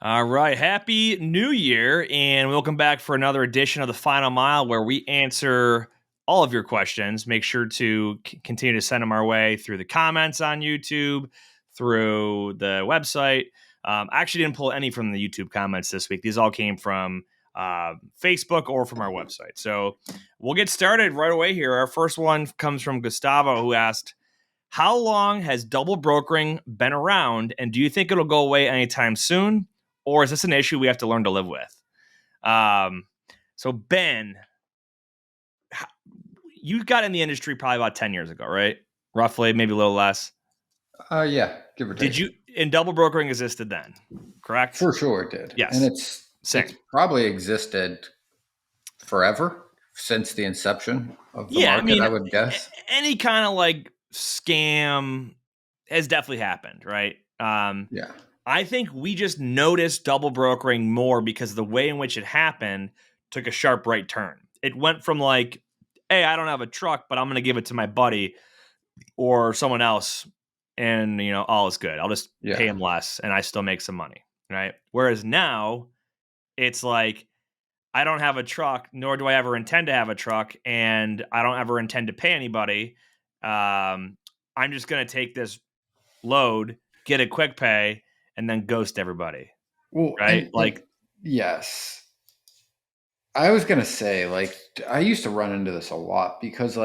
All right. Happy New Year, and welcome back for another edition of the Final Mile where we answer all of your questions. Make sure to continue to send them our way through the comments on YouTube, through the website. I actually didn't pull any from the YouTube comments this week. These all came from Facebook or from our website. So we'll get started right away here. Our first one comes from Gustavo, who asked, how long has double brokering been around, and do you think it'll go away anytime soon? Or is this an issue we have to learn to live with? So Ben, you got in the industry probably about 10 years ago, right? Roughly, maybe a little less. Yeah, give or take. Did you, and double brokering existed then, correct? For sure it did. Yes. And it's probably existed forever since the inception of the market, I would guess. Any kind of like scam has definitely happened, right? Yeah. I think we just noticed double brokering more because the way in which it happened took a sharp right turn. It went from like, hey, I don't have a truck, but I'm going to give it to my buddy or someone else, and all is good. I'll just pay him less, and I still make some money, right? Whereas now, it's like, I don't have a truck, nor do I ever intend to have a truck, and I don't ever intend to pay anybody. I'm just going to take this load, get a quick pay, and then ghost everybody. Well, right? Yes. I was going to say, I used to run into this a lot because,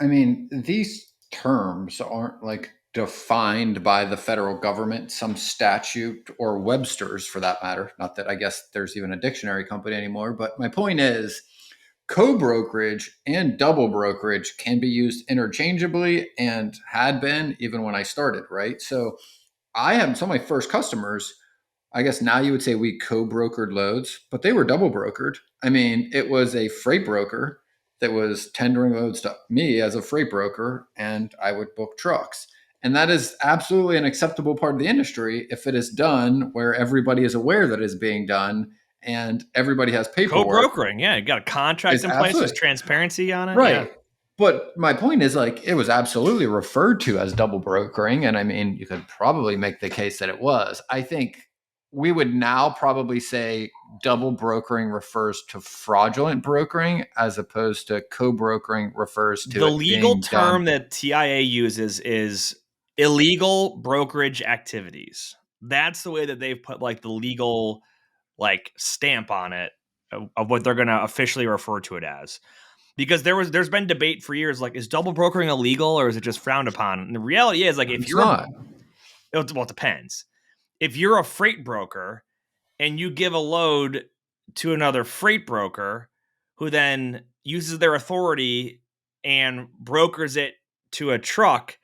these terms aren't defined by the federal government, some statute, or Webster's for that matter. Not that I guess there's even a dictionary company anymore. But my point is, co-brokerage and double brokerage can be used interchangeably and had been even when I started, right? So I had some of my first customers, I guess now you would say we co-brokered loads, but they were double brokered. I mean, it was a freight broker that was tendering loads to me as a freight broker, and I would book trucks. And that is absolutely an acceptable part of the industry if it is done where everybody is aware that it is being done and everybody has paperwork. Co-brokering, yeah, you got a contract in place, there's transparency on it. Right. Yeah. But my point is, it was absolutely referred to as double brokering. And I mean, you could probably make the case that it was. I think we would now probably say double brokering refers to fraudulent brokering as opposed to co-brokering refers to the legal term that TIA uses is illegal brokerage activities. That's the way that they've put the legal stamp on it of what they're going to officially refer to it as. Because there's been debate for years, is double brokering illegal or is it just frowned upon? And the reality is, if you're not, it depends. If you're a freight broker and you give a load to another freight broker who then uses their authority and brokers it to a truck,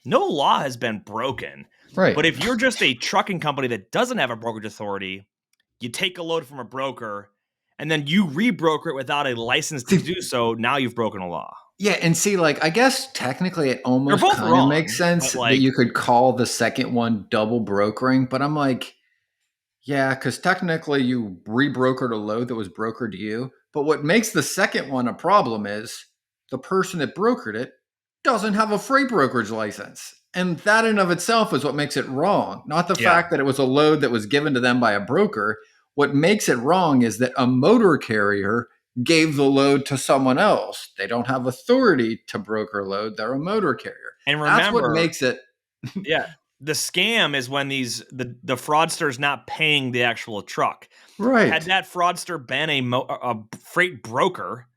no law has been broken. Right. But if you're just a trucking company that doesn't have a brokerage authority, you take a load from a broker and then you rebroker it without a license to do so, now you've broken a law. Yeah, and see, I guess technically it almost kind of makes sense that you could call the second one double brokering, but I'm like, yeah, because technically you rebrokered a load that was brokered to you. But what makes the second one a problem is the person that brokered it doesn't have a freight brokerage license. And that in of itself is what makes it wrong. Not the fact that it was a load that was given to them by a broker. What makes it wrong is that a motor carrier gave the load to someone else. They don't have authority to broker a load. They're a motor carrier. And remember, that's what makes it. Yeah. The scam is when the fraudster's not paying the actual truck. Right. Had that fraudster been a freight broker,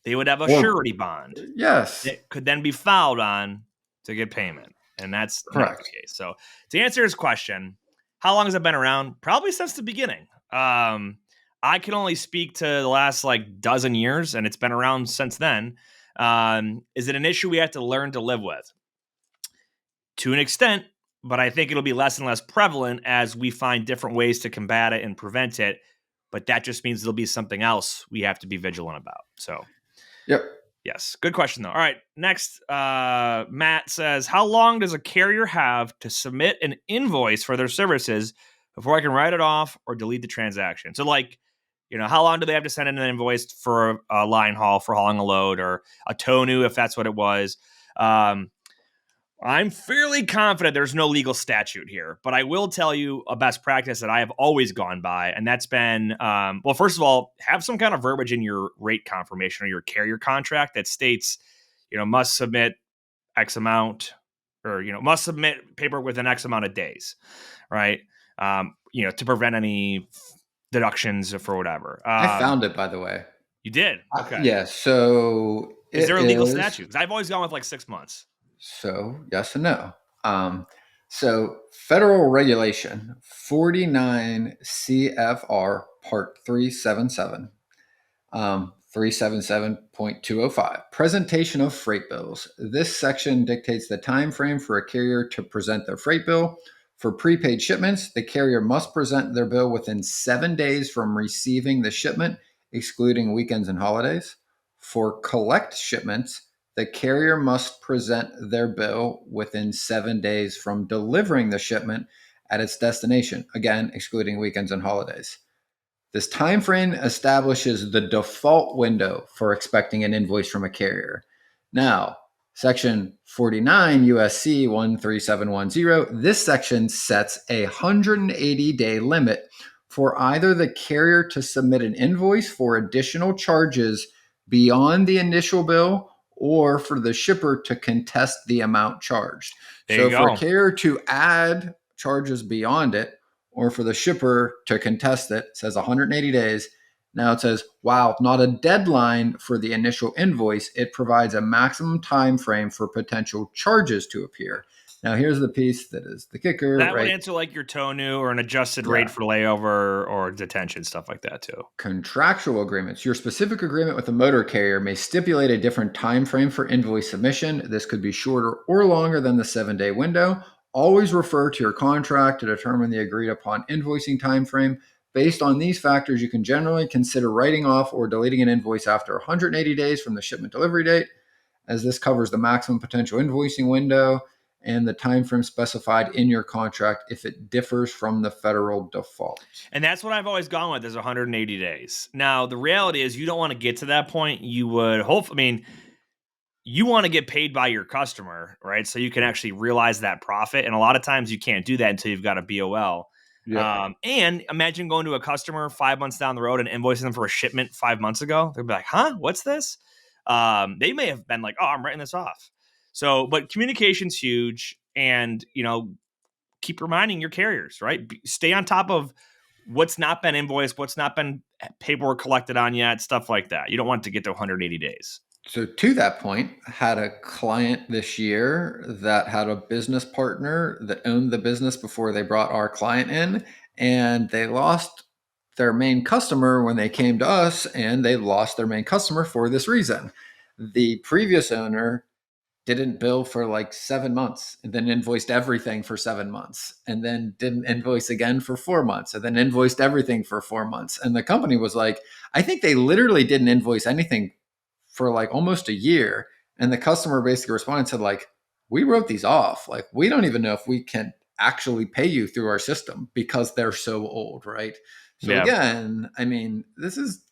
they would have a surety bond. Yes. It could then be filed on to get payment. And that's not the case. So to answer his question, how long has it been around? Probably since the beginning. I can only speak to the last dozen years, and it's been around since then. Is it an issue we have to learn to live with? To an extent, but I think it'll be less and less prevalent as we find different ways to combat it and prevent it. But that just means there'll be something else we have to be vigilant about. So, yep. Yes. Good question, though. All right. Next, Matt says, how long does a carrier have to submit an invoice for their services before I can write it off or delete the transaction? So, how long do they have to send in an invoice for a line haul for hauling a load or a tow new, if that's what it was? I'm fairly confident there's no legal statute here, but I will tell you a best practice that I have always gone by, and that's been, well, first of all, have some kind of verbiage in your rate confirmation or your carrier contract that states, must submit X amount, or must submit paperwork within X amount of days, right? To prevent any deductions for whatever. I found it, by the way. You did, okay. Yeah, so Is it there a legal is. statute? Because I've always gone with like 6 months. So yes and no. So federal regulation 49 CFR Part 377, 377.205, presentation of freight bills. This section dictates the time frame for a carrier to present their freight bill. For prepaid shipments, the carrier must present their bill within 7 days from receiving the shipment, excluding weekends and holidays. For collect shipments, the carrier must present their bill within 7 days from delivering the shipment at its destination, again, excluding weekends and holidays. This time frame establishes the default window for expecting an invoice from a carrier. Now, Section 49 USC 13710, this section sets a 180-day limit for either the carrier to submit an invoice for additional charges beyond the initial bill or for the shipper to contest the amount charged. There you So for a go. carrier to add charges beyond it, or for the shipper to contest it, says 180 days. Now it says, wow, not a deadline for the initial invoice. It provides a maximum time frame for potential charges to appear. Now here's the piece that is the kicker, That would right? answer like your TONU or an adjusted rate Yeah. for layover or detention, stuff like that too. Contractual agreements. Your specific agreement with a motor carrier may stipulate a different time frame for invoice submission. This could be shorter or longer than the 7-day window. Always refer to your contract to determine the agreed upon invoicing time frame. Based on these factors, you can generally consider writing off or deleting an invoice after 180 days from the shipment delivery date, as this covers the maximum potential invoicing window and the time frame specified in your contract if it differs from the federal default. And that's what I've always gone with is 180 days. Now, the reality is you don't want to get to that point. You would hope, I mean, you want to get paid by your customer, right? So you can actually realize that profit. And a lot of times you can't do that until you've got a BOL. Yep. And imagine going to a customer 5 months down the road and invoicing them for a shipment 5 months ago. They'd be like, huh, what's this? They may have been like, oh, I'm writing this off. So, but communication's huge. And, keep reminding your carriers, right? Stay on top of what's not been invoiced, what's not been paperwork collected on yet, stuff like that. You don't want to get to 180 days. So to that point, I had a client this year that had a business partner that owned the business before they brought our client in, and they lost their main customer when they came to us, and they lost their main customer for this reason. The previous owner didn't bill for like 7 months and then invoiced everything for 7 months and then didn't invoice again for 4 months and then invoiced everything for 4 months. And the company was like, I think they literally didn't invoice anything for like almost a year. And the customer basically responded and said, like, we wrote these off. Like, we don't even know if we can actually pay you through our system because they're so old, right? So Yeah. again, I mean, this is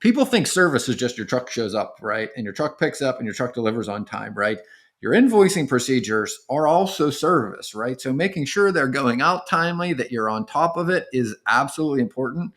people think service is just your truck shows up, right? And your truck picks up and your truck delivers on time, right? Your invoicing procedures are also service, right? So making sure they're going out timely, that you're on top of it is absolutely important.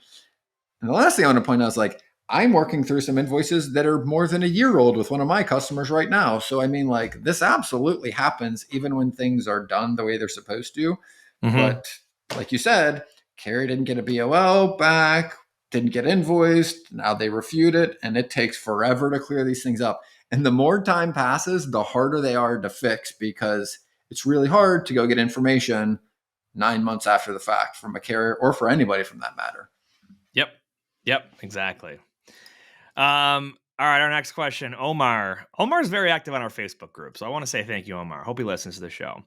And the last thing I want to point out is like, I'm working through some invoices that are more than a year old with one of my customers right now. So, I mean, like, this absolutely happens even when things are done the way they're supposed to. Mm-hmm. But like you said, Carrie didn't get a BOL back, didn't get invoiced. Now they refute it, and it takes forever to clear these things up. And the more time passes, the harder they are to fix because it's really hard to go get information 9 months after the fact from a carrier or for anybody from that matter. Yep. Exactly. All right. Our next question, Omar. Omar's very active on our Facebook group, so I want to say thank you, Omar. Hope he listens to the show.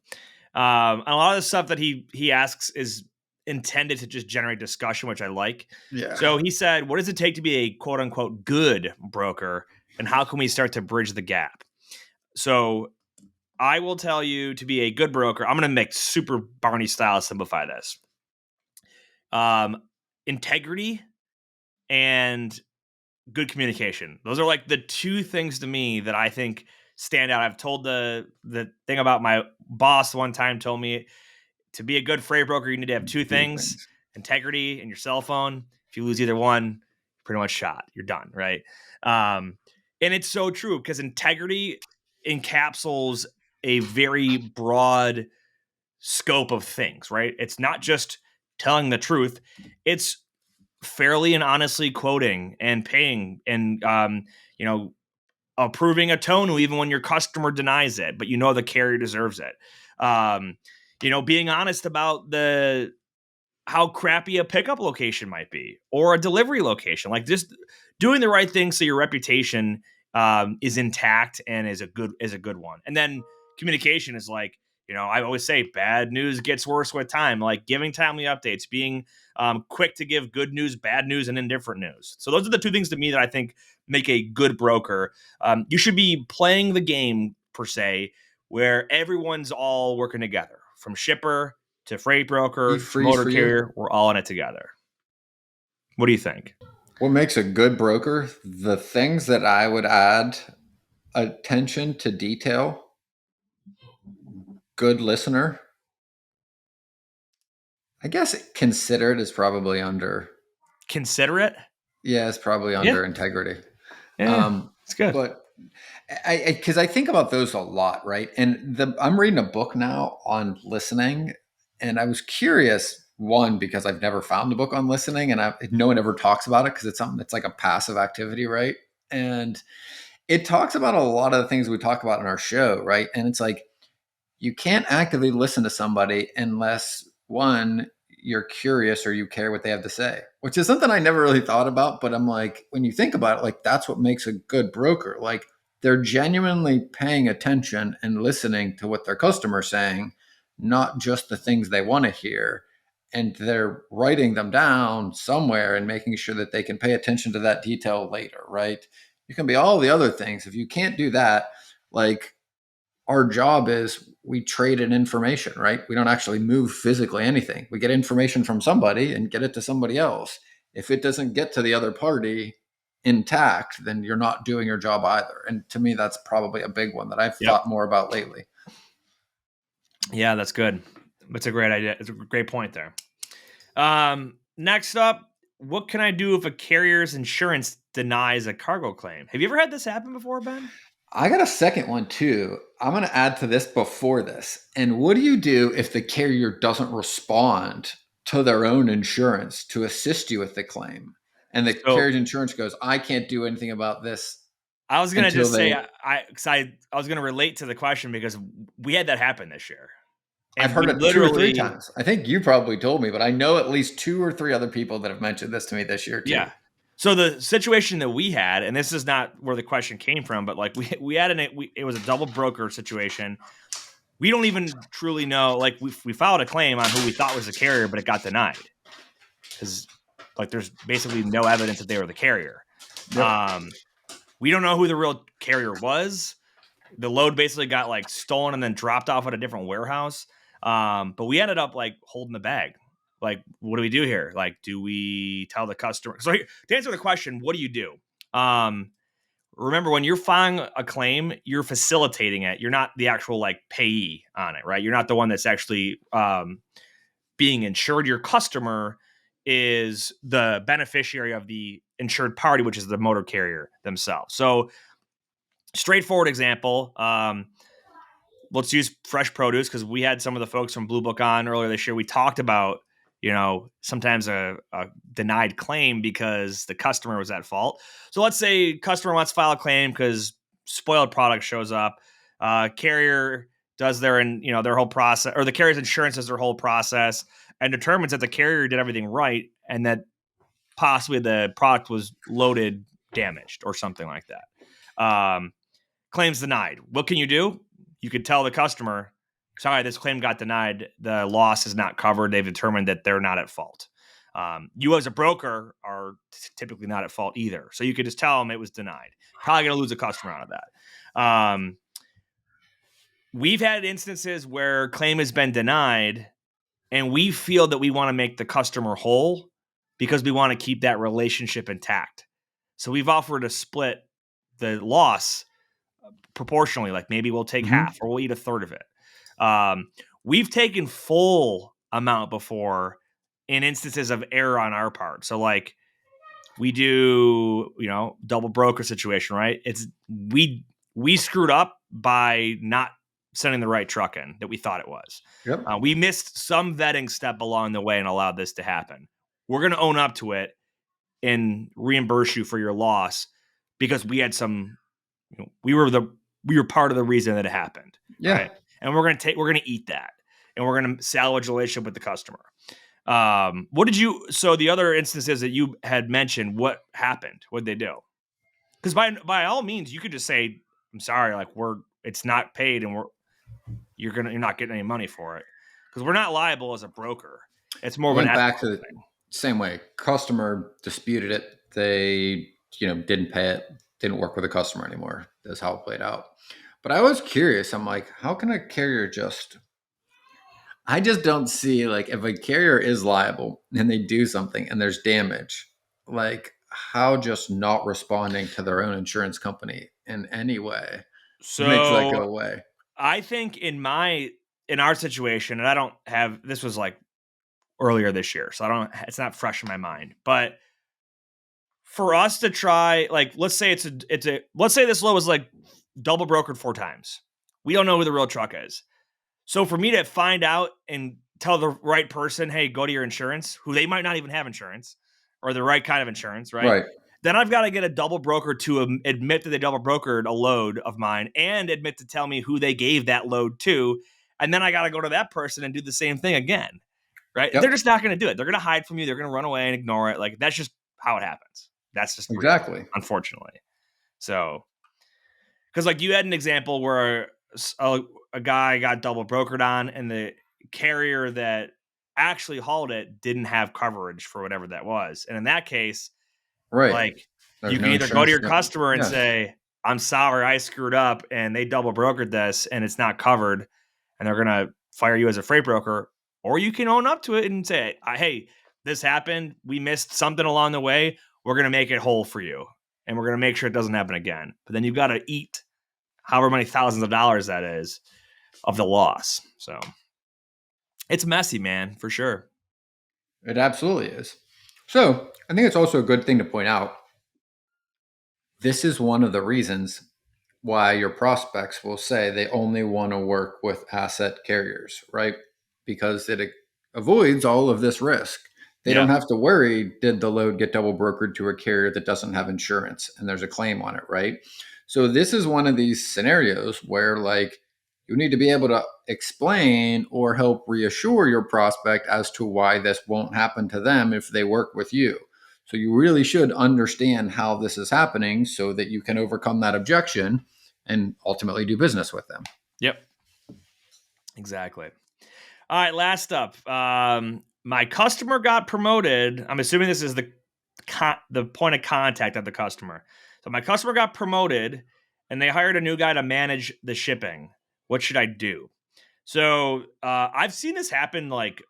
A lot of the stuff that he asks is intended to just generate discussion, which I like. Yeah. So he said, "What does it take to be a quote unquote good broker, and how can we start to bridge the gap?" So I will tell you to be a good broker. I'm going to make super Barney style simplify this. Integrity and good communication. Those are like the two things to me that I think stand out. I've told the thing about my boss one time told me to be a good freight broker, you need to have two things: integrity and your cell phone. If you lose either one, you're pretty much shot. You're done, right? And it's so true because integrity encapsulates a very broad scope of things, right? It's not just telling the truth. It's fairly and honestly quoting and paying and, approving a tone even when your customer denies it, but the carrier deserves it. Being honest about how crappy a pickup location might be or a delivery location, like just doing the right thing so your reputation is intact and is a good one. And then communication is like, I always say bad news gets worse with time, like giving timely updates, being quick to give good news, bad news, and indifferent news. So those are the two things to me that I think make a good broker. You should be playing the game per se, where everyone's all working together, from shipper to freight He broker to freeze motor for you. carrier. We're all in it together. What do you think? What makes a good broker? The things that I would add: attention to detail, good listener. I guess considerate is probably under. Considerate? Yeah, it's probably Yeah. under integrity. Yeah. It's good. But because I think about those a lot, right? And I'm reading a book now on listening, and I was curious. One, because I've never found a book on listening, and no one ever talks about it because it's something that's like a passive activity, right? And it talks about a lot of the things we talk about in our show, right? And it's like you can't actively listen to somebody unless, one, you're curious or you care what they have to say, which is something I never really thought about. But I'm like, when you think about it, like that's what makes a good broker. Like they're genuinely paying attention and listening to what their customer's saying, not just the things they want to hear. And they're writing them down somewhere and making sure that they can pay attention to that detail later, right? You can be all the other things. If you can't do that, like our job is we trade in information, right? We don't actually move physically anything. We get information from somebody and get it to somebody else. If it doesn't get to the other party intact, then you're not doing your job either. And to me, that's probably a big one that I've Yep. thought more about lately. Yeah, that's good. That's a great idea. It's a great point there. Next up, what can I do if a carrier's insurance denies a cargo claim? Have you ever had this happen before, Ben? I got a second one too. I'm going to add to this before this. And what do you do if the carrier doesn't respond to their own insurance to assist you with the claim? And the So carrier's insurance goes, I can't do anything about this I was gonna until just say they. I was gonna relate to the question because we had that happen this year, I've and heard we it two or three literally, times. I think you probably told me, but I know at least two or three other people that have mentioned this to me this year too. yeah. So the situation that we had, and this is not where the question came from, but like we had it was a double broker situation. We don't even truly know. Like we filed a claim on who we thought was the carrier, but it got denied because like there's basically no evidence that they were the carrier. Yep. We don't know who the real carrier was. The load basically got like stolen and then dropped off at a different warehouse. But we ended up like holding the bag. Like, what do we do here? Like, do we tell the customer? So to answer the question, what do you do? Remember, when you're filing a claim, you're facilitating it. You're not the actual like payee on it, right? You're not the one that's actually being insured. Your customer is the beneficiary of the insured party, which is the motor carrier themselves. So, straightforward example. Let's use fresh produce because we had some of the folks from Blue Book on earlier this year. We talked about, sometimes a denied claim because the customer was at fault. So let's say customer wants to file a claim because spoiled product shows up. Carrier does their whole process, or the carrier's insurance does their whole process and determines that the carrier did everything right and that possibly the product was loaded damaged or something like that. Claims denied. What can you do? You could tell the customer, sorry, this claim got denied. The loss is not covered. They've determined that they're not at fault. You as a broker are typically not at fault either. So you could just tell them it was denied. Probably going to lose a customer out of that. We've had instances where claim has been denied and we feel that we want to make the customer whole because we want to keep that relationship intact. So we've offered to split the loss proportionally, like maybe we'll take Mhm. half or we'll eat a third of it. We've taken full amount before in instances of error on our part. So like we do, double broker situation, right? It's we screwed up by not sending the right truck in that we thought it was. Yep. We missed some vetting step along the way and allowed this to happen. We're going to own up to it and reimburse you for your loss because we had some, we were part of the reason that it happened, Yeah. right? And we're going to eat that, and we're going to salvage the relationship with the customer. What did you? So the other instances that you had mentioned, what happened? What did they do? Because by all means, you could just say, "I'm sorry, like it's not paid, and you're not getting any money for it," because we're not liable as a broker. It's more of an Went back ethical to the thing. same way. Customer disputed it. They, didn't pay it. Didn't work with the customer anymore. That's how it played out. But I was curious. I'm like, how can a carrier just? I just don't see, like, if a carrier is liable and they do something and there's damage, like how just not responding to their own insurance company in any way makes that go So away. I think in our situation, and I don't have this was like earlier this year, so I don't. It's not fresh in my mind, but for us to try, like, let's say let's say this low is like double brokered 4 times. We don't know who the real truck is. So for me to find out and tell the right person, hey, go to your insurance, who they might not even have insurance or the right kind of insurance, right? Right. Then I've got to get a double broker to admit that they double brokered a load of mine and admit to tell me who they gave that load to. And then I got to go to that person and do the same thing again, right? They're Yep. just not going to do it. They're going to hide from you. They're going to run away and ignore it. Like that's just how it happens. That's just the reality, Exactly. unfortunately. So, because like you had an example where a guy got double brokered on, and the carrier that actually hauled it didn't have coverage for whatever that was. And in that case, Right. like There's you can no either go to insurance. your customer and Yeah. say, I'm sorry, I screwed up and they double brokered this and it's not covered and they're going to fire you as a freight broker. Or you can own up to it and say, hey, this happened. We missed something along the way. We're going to make it whole for you. And we're going to make sure it doesn't happen again. But then you've got to eat however many thousands of dollars that is of the loss. So it's messy, man, for sure. It absolutely is. So I think it's also a good thing to point out. This is one of the reasons why your prospects will say they only want to work with asset carriers, right? Because it avoids all of this risk. They don't Yep. have to worry, did the load get double brokered to a carrier that doesn't have insurance and there's a claim on it, right? So this is one of these scenarios where, like, you need to be able to explain or help reassure your prospect as to why this won't happen to them if they work with you. So you really should understand how this is happening so that you can overcome that objection and ultimately do business with them. Yep. Exactly. All right, last up. My customer got promoted. I'm assuming this is the point of contact of the customer. So my customer got promoted, and they hired a new guy to manage the shipping. What should I do? So I've seen this happen. Like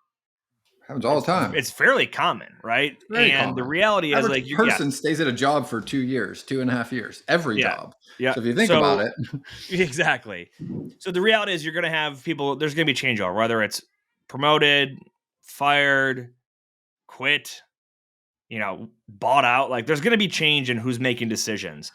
Happens all the time. it's fairly common, right? Very And the common. reality is, like, Average yeah, person stays at a job for 2 years, 2.5 years, every yeah, job. yeah. So if you think about So it, exactly. So the reality is, you're going to have people. There's going to be changeover, whether it's promoted, fired, quit, bought out. Like there's going to be change in who's making decisions.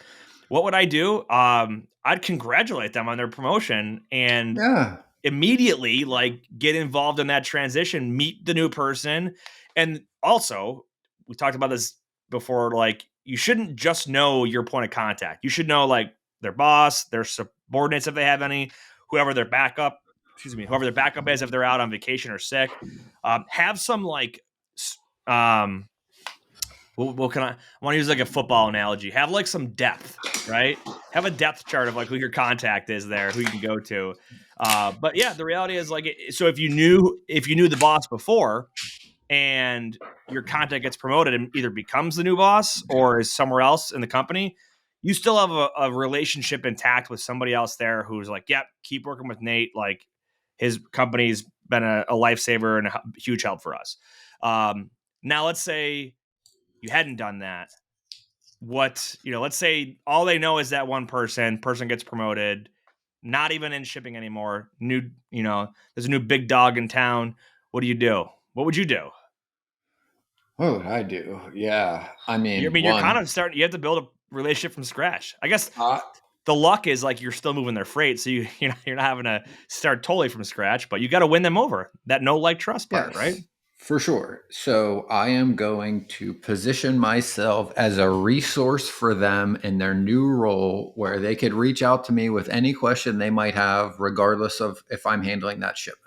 What would I do? I'd congratulate them on their promotion and yeah, immediately like get involved in that transition, meet the new person. And also, we talked about this before, like you shouldn't just know your point of contact. You should know like their boss, their subordinates if they have any, whoever their backup, whoever their backup is if they're out on vacation or sick. Have some like um what can I want to use like a football analogy? Have like some depth, right? Have a depth chart of like who your contact is there, who you can go to. But yeah, the reality is like so if you knew the boss before and your contact gets promoted and either becomes the new boss or is somewhere else in the company, you still have a relationship intact with somebody else there who's like, yep, keep working with Nate. Like his company's been a lifesaver and a huge help for us. Now let's say you hadn't done that what, let's say all they know is that one person gets promoted, not even in shipping anymore. There's a new big dog in town. What do you do? What would you do? What would I do? Yeah. I I mean, mean, you're kind one, of starting, you have to build a relationship from scratch. I guess uh, the luck is like you're still moving their freight. So you're not having to start totally from scratch, but you got to win them over. That no like trust part, right? yes, for sure. So I am going to position myself as a resource for them in their new role where they could reach out to me with any question they might have, regardless of if I'm handling that shipment.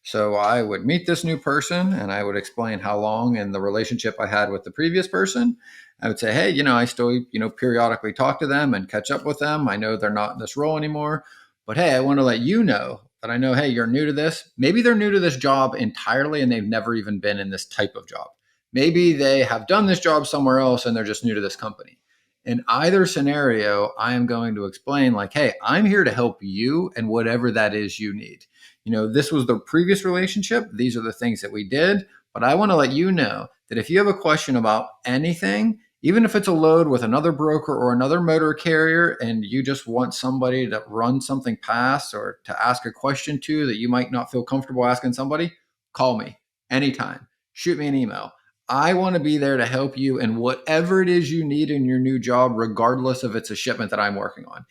So I would meet this new person and I would explain how long and the relationship I had with the previous person. I would say, hey, I still, periodically talk to them and catch up with them. I know they're not in this role anymore, but hey, I want to let you know that I know, hey, you're new to this. Maybe they're new to this job entirely and they've never even been in this type of job. Maybe they have done this job somewhere else and they're just new to this company. In either scenario, I am going to explain, like, hey, I'm here to help you and whatever that is you need. This was the previous relationship. These are the things that we did. But I want to let you know that if you have a question about anything, even if it's a load with another broker or another motor carrier, and you just want somebody to run something past or to ask a question to that you might not feel comfortable asking somebody, call me anytime. Shoot me an email. I want to be there to help you in whatever it is you need in your new job, regardless if it's a shipment that I'm working on.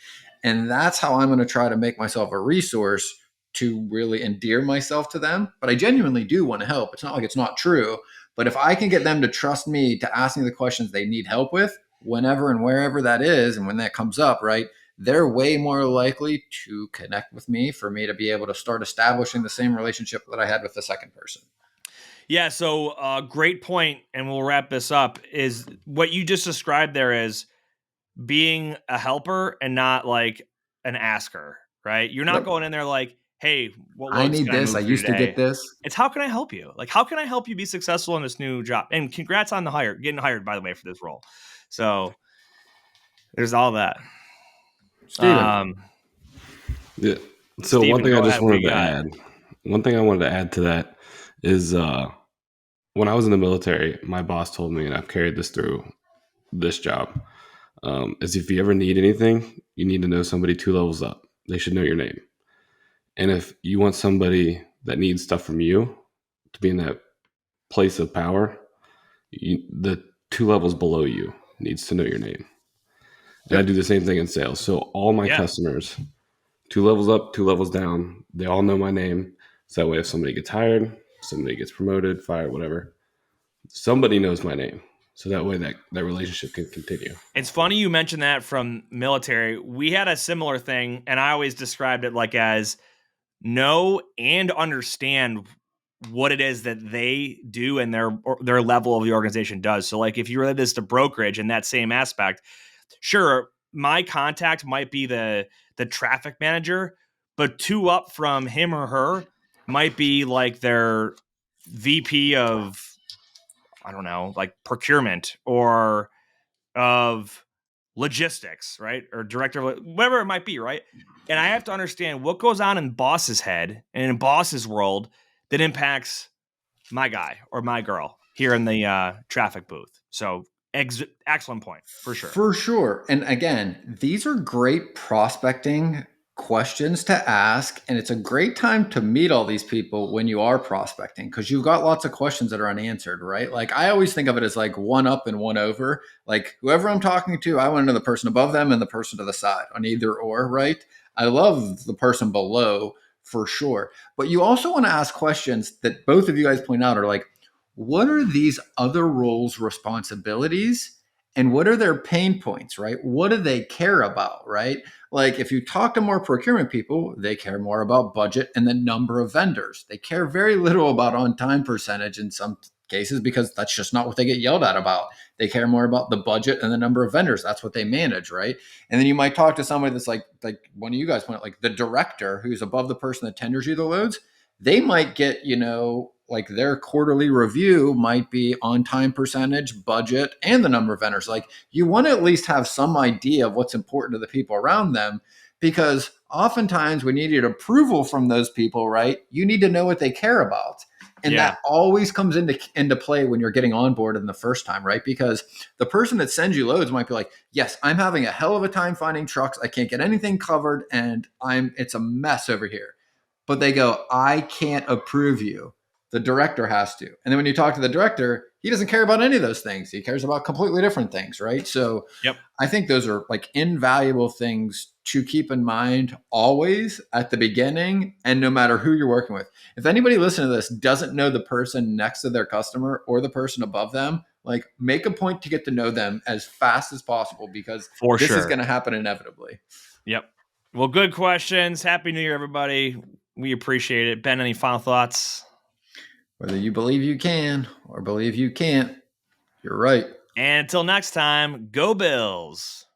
And that's how I'm going to try to make myself a resource to really endear myself to them. But I genuinely do want to help. It's not like it's not true. But if I can get them to trust me to ask me the questions they need help with, whenever and wherever that is, and when that comes up, right, they're way more likely to connect with me for me to be able to start establishing the same relationship that I had with the second person. Yeah, so great point, and we'll wrap this up. Is what you just described there as being a helper and not like an asker, right? You're not Yep. going in there like, hey, what I loads need can I this. I move for you used to get today? this. It's how can I help you? Like, how can I help you be successful in this new job? And congrats on getting hired, by the way, for this role. So there's all that. Steven. Um, Yeah. So one Steven, thing I go just ahead. What do wanted you to got? add, one thing I wanted to add to that is when I was in the military, my boss told me, and I've carried this through this job, is if you ever need anything, you need to know somebody 2 levels up. They should know your name. And if you want somebody that needs stuff from you to be in that place of power, the 2 levels below you needs to know your name. And I Yep. do the same thing in sales. So all my Yeah. customers, 2 levels up, 2 levels down, they all know my name. So that way, if somebody gets hired, somebody gets promoted, fired, whatever, somebody knows my name. So that way, that relationship can continue. It's funny you mentioned that from military. We had a similar thing, and I always described it like as know and understand what it is that they do and their level of the organization does. So like if you relate this to brokerage in that same aspect, sure, my contact might be the traffic manager, but two up from him or her might be like their VP of, I don't know, like procurement or of logistics, right? Or director of whatever it might be, right? And I have to understand what goes on in boss's head and in boss's world that impacts my guy or my girl here in the traffic booth. So excellent point for sure. For sure. And again, these are great prospecting questions to ask. And it's a great time to meet all these people when you are prospecting because you've got lots of questions that are unanswered, right? Like I always think of it as like one up and one over. Like whoever I'm talking to, I want to know the person above them and the person to the side on either or, right? I love the person below for sure. But you also want to ask questions that both of you guys point out are like, what are these other roles' responsibilities? And what are their pain points, right? What do they care about, right? Like if you talk to more procurement people, they care more about budget and the number of vendors. They care very little about on time percentage in some cases because that's just not what they get yelled at about. They care more about the budget and the number of vendors. That's what they manage, right? And then you might talk to somebody that's like one of you guys point like the director who's above the person that tenders you the loads. They might get, like their quarterly review might be on time percentage, budget, and the number of vendors. Like you want to at least have some idea of what's important to the people around them because oftentimes when you need approval from those people, right, you need to know what they care about. And Yeah. that always comes into play when you're getting on board in the first time, right? Because the person that sends you loads might be like, yes, I'm having a hell of a time finding trucks. I can't get anything covered and it's a mess over here. But they go, I can't approve you. The director has to. And then when you talk to the director, he doesn't care about any of those things. He cares about completely different things, right? So Yep. I think those are like invaluable things to keep in mind always at the beginning and no matter who you're working with. If anybody listening to this doesn't know the person next to their customer or the person above them, like make a point to get to know them as fast as possible because For this is sure. going to happen inevitably. Yep. Well, good questions. Happy New Year, everybody. We appreciate it. Ben, any final thoughts? Whether you believe you can or believe you can't, you're right. And until next time, go Bills.